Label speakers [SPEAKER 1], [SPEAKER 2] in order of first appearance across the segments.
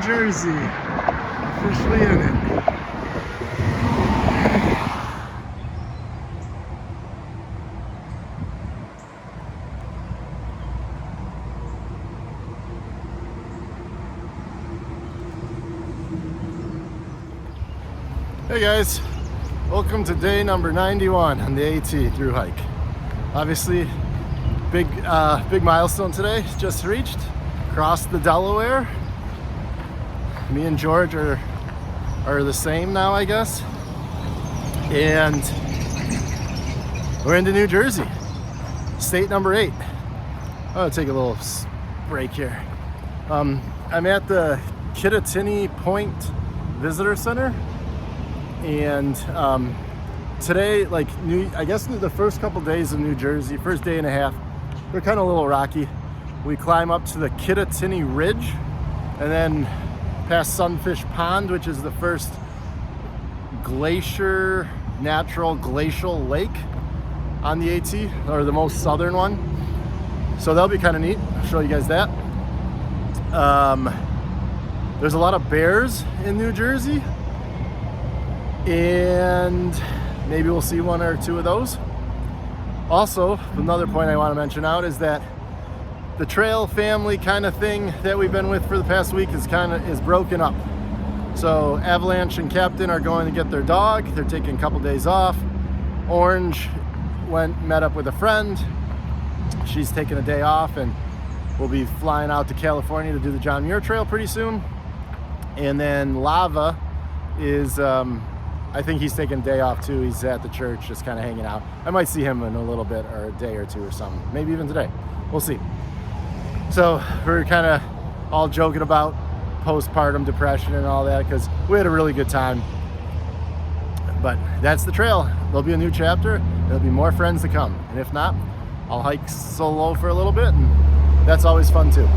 [SPEAKER 1] Jersey. Officially in it. Hey guys, welcome to day number 91 on the AT through hike. Obviously, big milestone today, just reached. Crossed the Delaware. Me and George are the same now, I guess. And we're into New Jersey, state number 8. I'm gonna take a little break here. I'm at the Kittatinny Point Visitor Center. And today, I guess the first couple days of New Jersey, first day and a half, they're kind of a little rocky. We climb up to the Kittatinny Ridge and then past Sunfish Pond, which is the first natural glacial lake on the AT, or the most southern one. So that'll be kind of neat. I'll show you guys that. There's a lot of bears in New Jersey, and maybe we'll see one or two of those. Also, another point I want to mention out is that the trail family kind of thing that we've been with for the past week is broken up. So Avalanche and Captain are going to get their dog. They're taking a couple days off. Orange met up with a friend. She's taking a day off, and we'll be flying out to California to do the John Muir Trail pretty soon. And then Lava is I think he's taking a day off too. He's at the church, just kind of hanging out. I might see him in a little bit, or a day or two or something. Maybe even today. We'll see. So we're kind of all joking about postpartum depression and all that, because we had a really good time. But that's the trail. There'll be a new chapter. There'll be more friends to come. And if not, I'll hike solo for a little bit, and that's always fun too.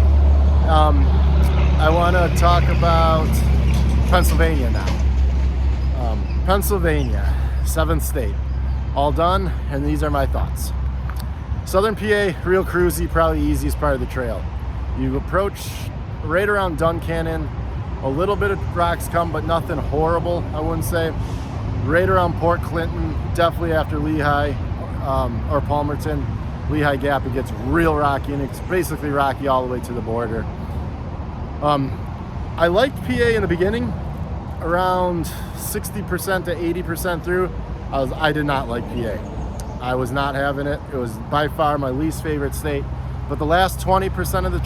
[SPEAKER 1] I want to talk about Pennsylvania now. Pennsylvania, 7th state, all done, and these are my thoughts. Southern PA, real cruisy, probably easiest part of the trail. You approach right around Duncannon, a little bit of rocks come, but nothing horrible, I wouldn't say. Right around Port Clinton, definitely after Lehigh or Palmerton, Lehigh Gap, it gets real rocky, and it's basically rocky all the way to the border. I liked PA in the beginning. Around 60% to 80% through, I did not like PA. I was not having it. It was by far my least favorite state. But the last 20% of the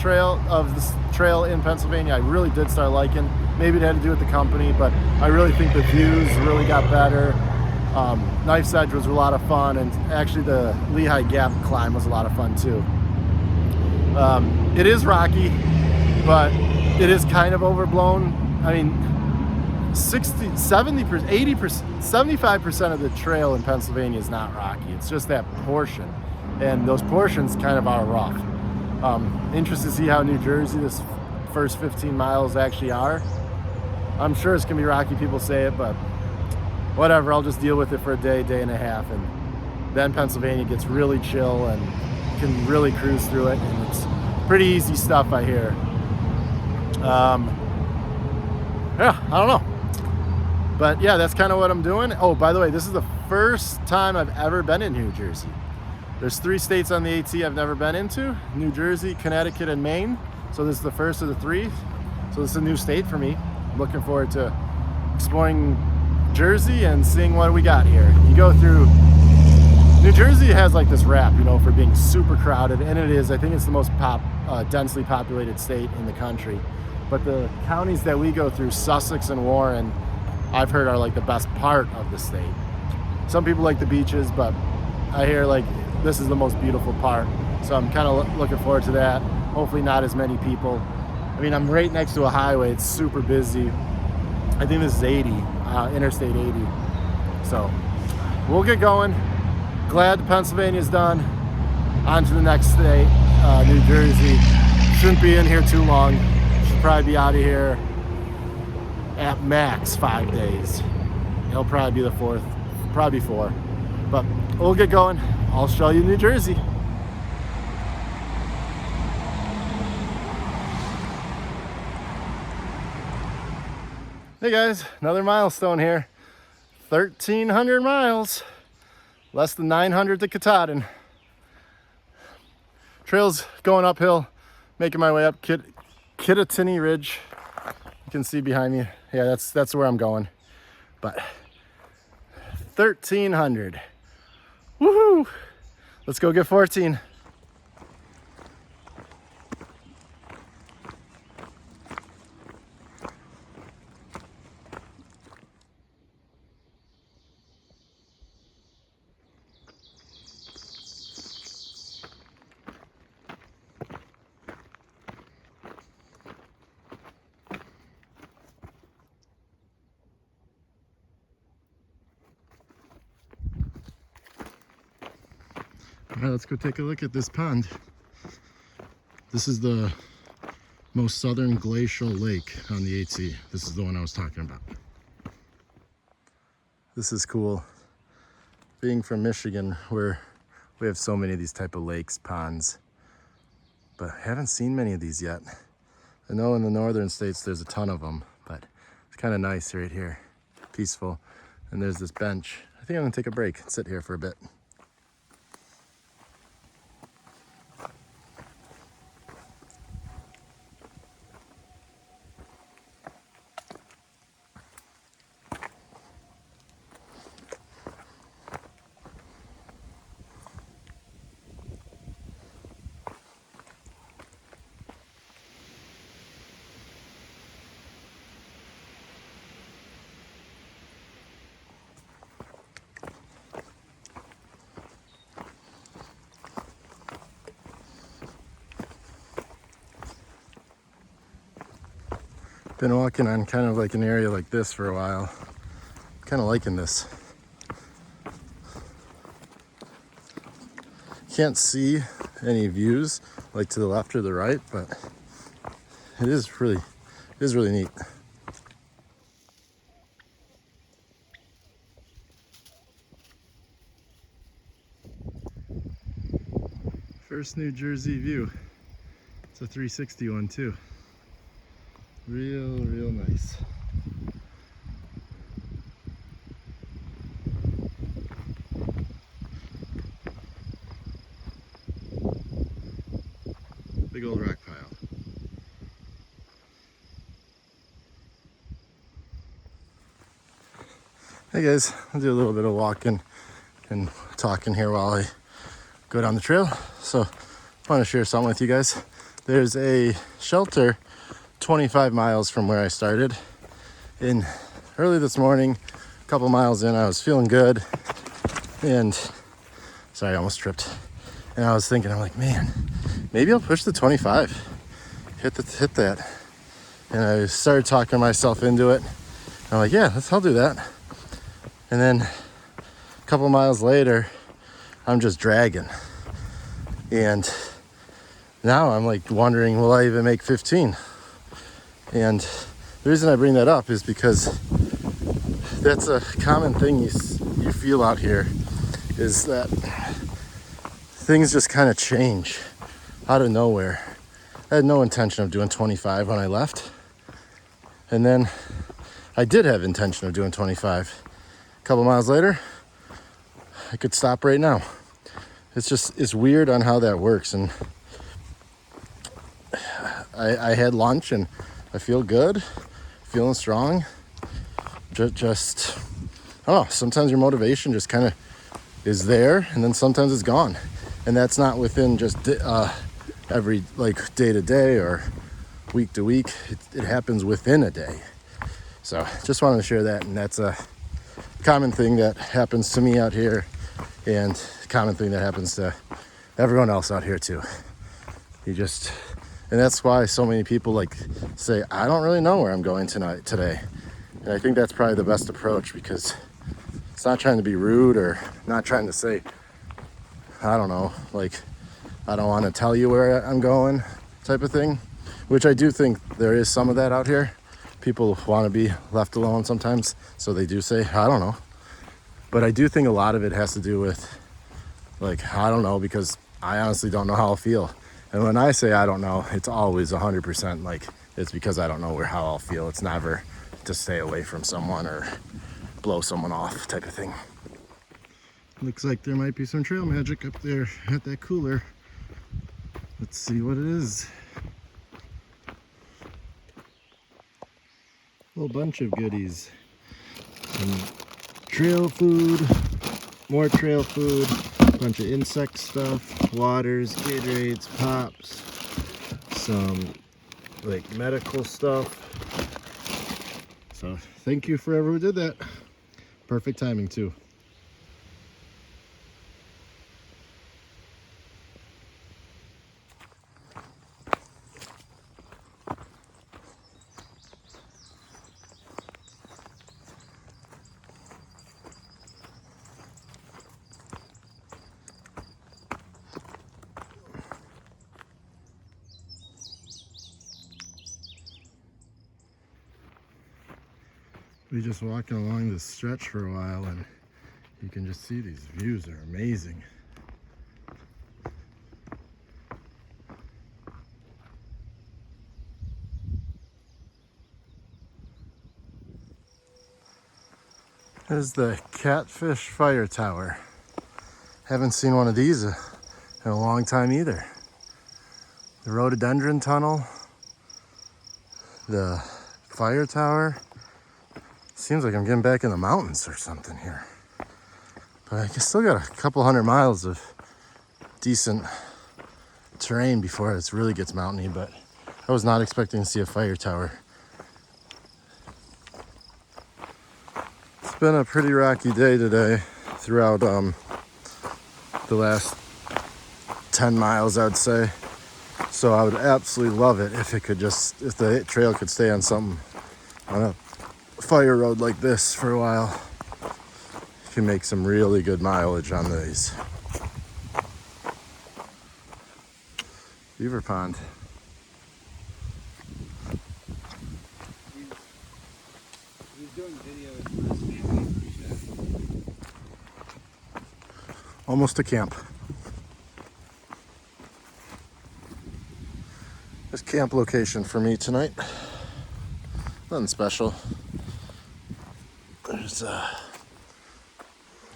[SPEAKER 1] trail in Pennsylvania, I really did start liking. Maybe it had to do with the company, but I really think the views really got better. Knife's Edge was a lot of fun, and actually the Lehigh Gap climb was a lot of fun too. It is rocky, but it is kind of overblown. I mean, 60, 70%, 80%, 75% of the trail in Pennsylvania is not rocky. It's just that portion, and those portions kind of are rough. Interested to see how New Jersey, this first 15 miles actually are. I'm sure it's gonna be rocky, people say it, but whatever, I'll just deal with it for a day and a half, and then Pennsylvania gets really chill and can really cruise through it, and it's pretty easy stuff, I hear. Yeah, I don't know. But yeah, that's kind of what I'm doing. Oh, by the way, this is the first time I've ever been in New Jersey. There's 3 states on the AT I've never been into: New Jersey, Connecticut, and Maine. So this is the first of the 3. So this is a new state for me. Looking forward to exploring Jersey and seeing what we got here. You go through, New Jersey has like this rap, for being super crowded, and it is. I think it's the most densely populated state in the country. But the counties that we go through, Sussex and Warren, I've heard are like the best part of the state. Some people like the beaches, but I hear like this is the most beautiful part. So I'm kind of looking forward to that. Hopefully not as many people. I mean, I'm right next to a highway. It's super busy. I think this is 80, Interstate 80. So we'll get going. Glad Pennsylvania's done. On to the next state, New Jersey. Shouldn't be in here too long. Should probably be out of here at max 5 days. It'll probably be the 4th, probably 4. But we'll get going. I'll show you New Jersey. Hey guys, another milestone here. 1,300 miles. Less than 900 to Katahdin. Trail's going uphill, making my way up Kittatinny Ridge. You can see behind me. Yeah, that's where I'm going. But 1,300. Woohoo! Let's go get 14. All right, let's go take a look at this pond. This is the most southern glacial lake on the 8C. This is the one I was talking about. This is cool. Being from Michigan, where we have so many of these type of lakes, ponds, but I haven't seen many of these yet. I know in the northern states there's a ton of them, but it's kind of nice right here, peaceful. And there's this bench. I think I'm gonna take a break and sit here for a bit. Been walking on kind of like an area like this for a while. Kind of liking this. Can't see any views like to the left or the right, but it is really neat. First New Jersey view. It's a 360 one too. Real nice. Big old rock pile. Hey guys, I'll do a little bit of walking and talking here while I go down the trail. So I want to share something with you guys. There's a shelter 25 miles from where I started. And early this morning, a couple miles in, I was feeling good. And sorry, I almost tripped. And I was thinking, I'm like, man, maybe I'll push the 25. Hit that. And I started talking myself into it. I'm like, yeah, I'll do that. And then a couple miles later, I'm just dragging. And now I'm like wondering, will I even make 15? And the reason I bring that up is because that's a common thing you feel out here, is that things just kind of change out of nowhere. I had no intention of doing 25 when I left. And then I did have intention of doing 25. A couple miles later, I could stop right now. It's weird on how that works. And I had lunch and I feel good, feeling strong. Just I don't know, sometimes your motivation just kind of is there and then sometimes it's gone. And that's not within just every like day to day or week to week. It happens within a day. So just wanted to share that, and that's a common thing that happens to me out here and a common thing that happens to everyone else out here too. And that's why so many people like say, I don't really know where I'm going today. And I think that's probably the best approach, because it's not trying to be rude or not trying to say, I don't know, like, I don't want to tell you where I'm going type of thing, which I do think there is some of that out here. People want to be left alone sometimes, so they do say, I don't know. But I do think a lot of it has to do with, like, I don't know, because I honestly don't know how I'll feel. And when I say I don't know, it's always 100% like it's because I don't know how I'll feel. It's never to stay away from someone or blow someone off type of thing. Looks like there might be some trail magic up there at that cooler. Let's see what it is. A whole bunch of goodies. Some trail food, more trail food, a bunch of insect stuff, waters, Gatorades, pops, some like medical stuff. So thank you for whoever did that. Perfect timing too. We just walking along this stretch for a while and you can just see these views are amazing. There's the Catfish Fire Tower. Haven't seen one of these in a long time either. The rhododendron tunnel, the fire tower. Seems like I'm getting back in the mountains or something here. But I still got a couple 100 miles of decent terrain before it really gets mountainy, but I was not expecting to see a fire tower. It's been a pretty rocky day today throughout the last 10 miles, I'd say. So I would absolutely love it if if the trail could stay on a fire road like this for a while. You can make some really good mileage on these. Beaver pond.
[SPEAKER 2] He's doing videos.
[SPEAKER 1] Almost to camp. This camp location for me tonight. Nothing special. There's a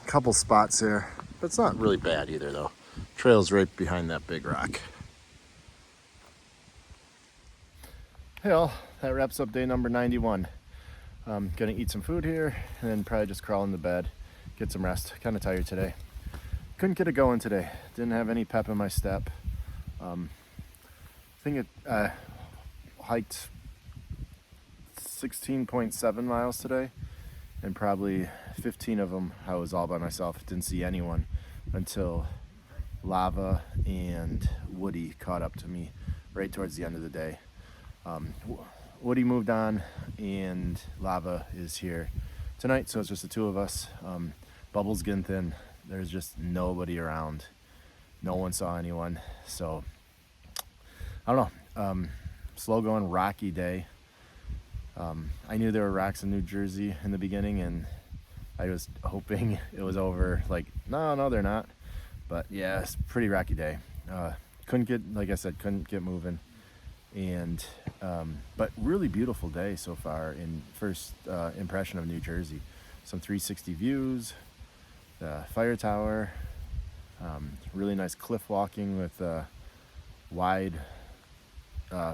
[SPEAKER 1] couple spots here, but it's not really bad either though. Trail's right behind that big rock. Hey all, that wraps up day number 91. I'm gonna eat some food here and then probably just crawl into bed, get some rest. Kind of tired today. Couldn't get it going today. Didn't have any pep in my step. I think it hiked 16.7 miles today, and probably 15 of them I was all by myself. Didn't see anyone until Lava and Woody caught up to me right towards the end of the day. Woody moved on and Lava is here tonight, so it's just the two of us. Bubble's getting thin. There's just nobody around. No one saw anyone, so I don't know. Slow going, rocky day. I knew there were rocks in New Jersey in the beginning, and I was hoping it was over. Like, no, they're not. But yeah, it's a pretty rocky day. Like I said, couldn't get moving. And but really beautiful day so far. In first impression of New Jersey, some 360 views, the fire tower, really nice cliff walking with wide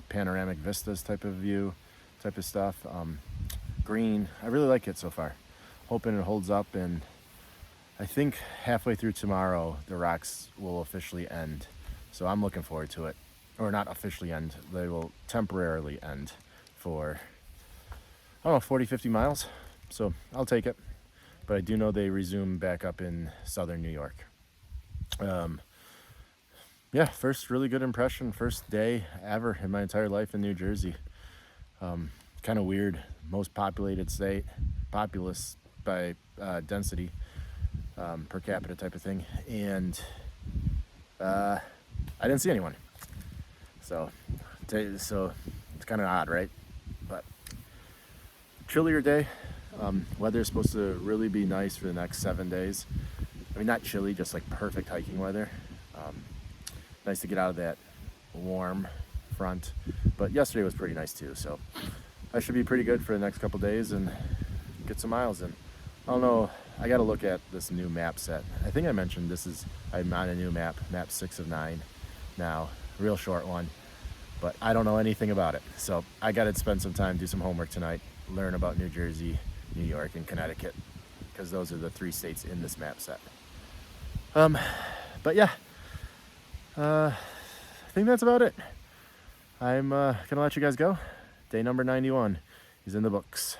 [SPEAKER 1] panoramic vistas type of view, type of stuff. Green. I really like it so far. Hoping it holds up, and I think halfway through tomorrow the rocks will officially end. So I'm looking forward to it. Or not officially end, they will temporarily end for, I don't know, 40, 50 miles. So I'll take it. But I do know they resume back up in southern New York. Yeah, first really good impression, first day ever in my entire life in New Jersey. Kind of weird, most populated state, populous by density, per capita type of thing. And I didn't see anyone. So it's kind of odd, right? But chillier day. Weather is supposed to really be nice for the next 7 days. I mean, not chilly, just like perfect hiking weather. Nice to get out of that warm front. But yesterday was pretty nice too. So I should be pretty good for the next couple days and get some miles in. I don't know. I got to look at this new map set. I think I mentioned I'm on a new map 6 of 9 now, real short one, but I don't know anything about it. So I got to spend some time, do some homework tonight, learn about New Jersey, New York, and Connecticut, because those are the 3 states in this map set. But yeah, I think that's about it. I'm gonna let you guys go. Day number 91 is in the books.